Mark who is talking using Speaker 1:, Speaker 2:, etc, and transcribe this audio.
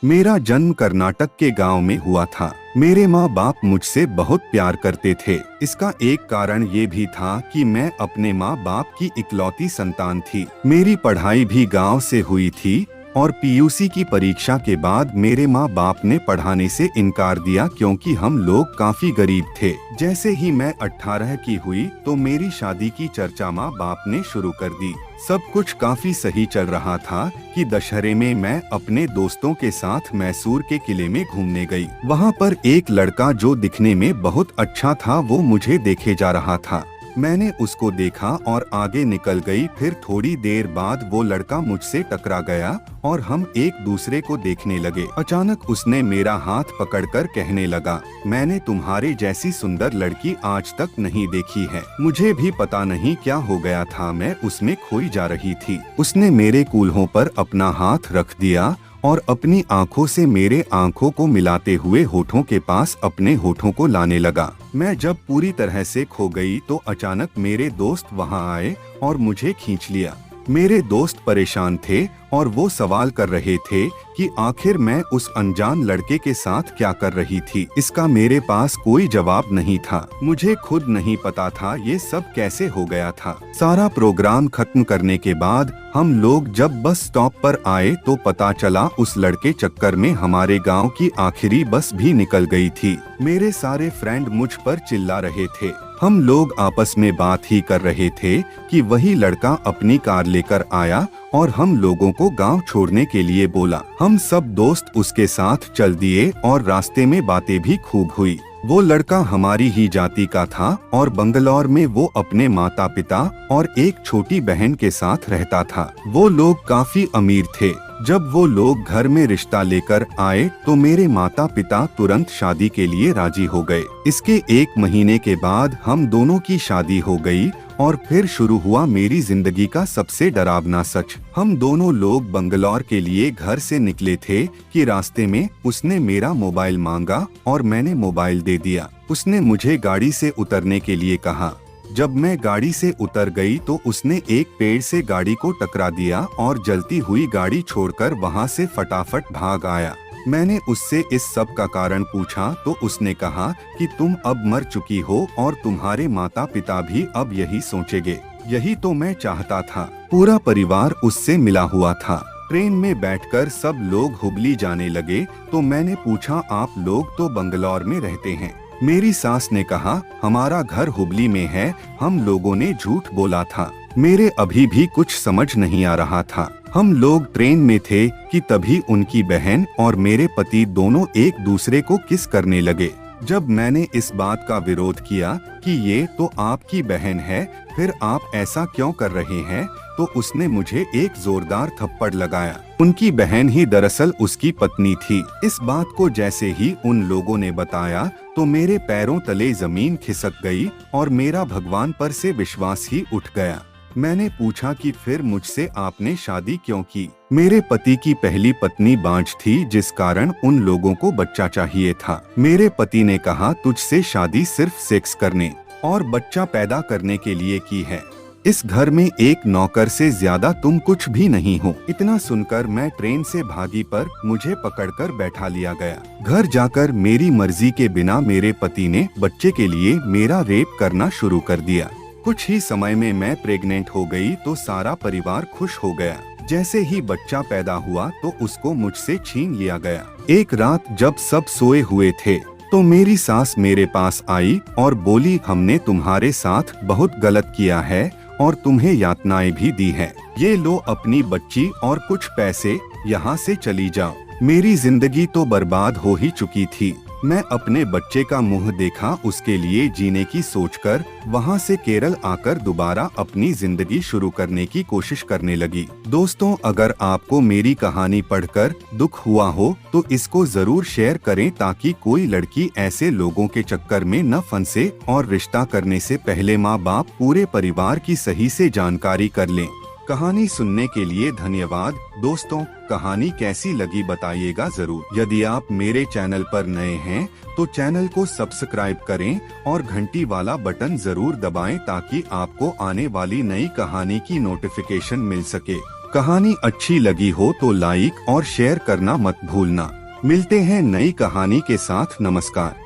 Speaker 1: मेरा जन्म कर्नाटक के गांव में हुआ था। मेरे माँ बाप मुझसे बहुत प्यार करते थे। इसका एक कारण ये भी था कि मैं अपने माँ बाप की इकलौती संतान थी। मेरी पढ़ाई भी गांव से हुई थी और पीयूसी की परीक्षा के बाद मेरे माँ बाप ने पढ़ाने से इनकार दिया क्योंकि हम लोग काफी गरीब थे। जैसे ही मैं 18 की हुई तो मेरी शादी की चर्चा माँ बाप ने शुरू कर दी। सब कुछ काफी सही चल रहा था कि दशहरे में मैं अपने दोस्तों के साथ मैसूर के किले में घूमने गई। वहाँ पर एक लड़का जो दिखने में बहुत अच्छा था वो मुझे देखे जा रहा था। मैंने उसको देखा और आगे निकल गई। फिर थोड़ी देर बाद वो लड़का मुझसे टकरा गया और हम एक दूसरे को देखने लगे। अचानक उसने मेरा हाथ पकड़कर कहने लगा, मैंने तुम्हारे जैसी सुंदर लड़की आज तक नहीं देखी है। मुझे भी पता नहीं क्या हो गया था, मैं उसमें खोई जा रही थी। उसने मेरे कूल्हों पर अपना हाथ रख दिया और अपनी आंखों से मेरे आंखों को मिलाते हुए होठों के पास अपने होठों को लाने लगा। मैं जब पूरी तरह से खो गई तो अचानक मेरे दोस्त वहां आए और मुझे खींच लिया। मेरे दोस्त परेशान थे और वो सवाल कर रहे थे कि आखिर मैं उस अनजान लड़के के साथ क्या कर रही थी। इसका मेरे पास कोई जवाब नहीं था। मुझे खुद नहीं पता था ये सब कैसे हो गया था। सारा प्रोग्राम खत्म करने के बाद हम लोग जब बस स्टॉप पर आए तो पता चला उस लड़के चक्कर में हमारे गांव की आखिरी बस भी निकल गई थी। मेरे सारे फ्रेंड मुझ पर चिल्ला रहे थे। हम लोग आपस में बात ही कर रहे थे कि वही लड़का अपनी कार लेकर आया और हम लोगों को गांव छोड़ने के लिए बोला। हम सब दोस्त उसके साथ चल दिए और रास्ते में बातें भी खूब हुई। वो लड़का हमारी ही जाति का था और बंगलौर में वो अपने माता पिता और एक छोटी बहन के साथ रहता था। वो लोग काफी अमीर थे। जब वो लोग घर में रिश्ता लेकर आए तो मेरे माता पिता तुरंत शादी के लिए राजी हो गए। इसके 1 महीने के बाद हम दोनों की शादी हो गई और फिर शुरू हुआ मेरी जिंदगी का सबसे डरावना सच। हम दोनों लोग बंगलौर के लिए घर से निकले थे कि रास्ते में उसने मेरा मोबाइल मांगा और मैंने मोबाइल दे दिया। उसने मुझे गाड़ी से उतरने के लिए कहा। जब मैं गाड़ी से उतर गई तो उसने एक पेड़ से गाड़ी को टकरा दिया और जलती हुई गाड़ी छोड़कर वहां से फटाफट भाग आया। मैंने उससे इस सब का कारण पूछा तो उसने कहा कि तुम अब मर चुकी हो और तुम्हारे माता पिता भी अब यही सोचेंगे। यही तो मैं चाहता था। पूरा परिवार उससे मिला हुआ था। ट्रेन में बैठकर सब लोग हुबली जाने लगे तो मैंने पूछा, आप लोग तो बंगलौर में रहते हैं। मेरी सास ने कहा, हमारा घर हुबली में है। हम लोगों ने झूठ बोला था। मेरे अभी भी कुछ समझ नहीं आ रहा था। हम लोग ट्रेन में थे कि तभी उनकी बहन और मेरे पति दोनों एक दूसरे को किस करने लगे। जब मैंने इस बात का विरोध किया कि ये तो आपकी बहन है, फिर आप ऐसा क्यों कर रहे हैं, तो उसने मुझे एक जोरदार थप्पड़ लगाया। उनकी बहन ही दरअसल उसकी पत्नी थी। इस बात को जैसे ही उन लोगों ने बताया तो मेरे पैरों तले जमीन खिसक गई और मेरा भगवान पर से विश्वास ही उठ गया। मैंने पूछा कि फिर मुझसे आपने शादी क्यों की। मेरे पति की पहली पत्नी बांझ थी जिस कारण उन लोगों को बच्चा चाहिए था। मेरे पति ने कहा, तुझसे शादी सिर्फ सेक्स करने और बच्चा पैदा करने के लिए की है। इस घर में एक नौकर से ज्यादा तुम कुछ भी नहीं हो। इतना सुनकर मैं ट्रेन से भागी पर मुझे पकड़कर बैठा लिया गया। घर जाकर मेरी मर्जी के बिना मेरे पति ने बच्चे के लिए मेरा रेप करना शुरू कर दिया। कुछ ही समय में मैं प्रेग्नेंट हो गई तो सारा परिवार खुश हो गया। जैसे ही बच्चा पैदा हुआ तो उसको मुझसे छीन लिया गया। एक रात जब सब सोए हुए थे तो मेरी सास मेरे पास आई और बोली, हमने तुम्हारे साथ बहुत गलत किया है और तुम्हें यातनाएं भी दी हैं। ये लो अपनी बच्ची और कुछ पैसे, यहाँ से चली जाओ। मेरी जिंदगी तो बर्बाद हो ही चुकी थी। मैं अपने बच्चे का मुंह देखा उसके लिए जीने की सोचकर वहां से केरल आकर दोबारा अपनी जिंदगी शुरू करने की कोशिश करने लगी। दोस्तों, अगर आपको मेरी कहानी पढ़कर दुख हुआ हो तो इसको जरूर शेयर करें ताकि कोई लड़की ऐसे लोगों के चक्कर में न फंसे और रिश्ता करने से पहले माँ बाप पूरे परिवार की सही से जानकारी कर लें। कहानी सुनने के लिए धन्यवाद। दोस्तों, कहानी कैसी लगी बताइएगा जरूर। यदि आप मेरे चैनल पर नए हैं तो चैनल को सब्सक्राइब करें और घंटी वाला बटन जरूर दबाएं ताकि आपको आने वाली नई कहानी की नोटिफिकेशन मिल सके। कहानी अच्छी लगी हो तो लाइक और शेयर करना मत भूलना। मिलते हैं नई कहानी के साथ। नमस्कार।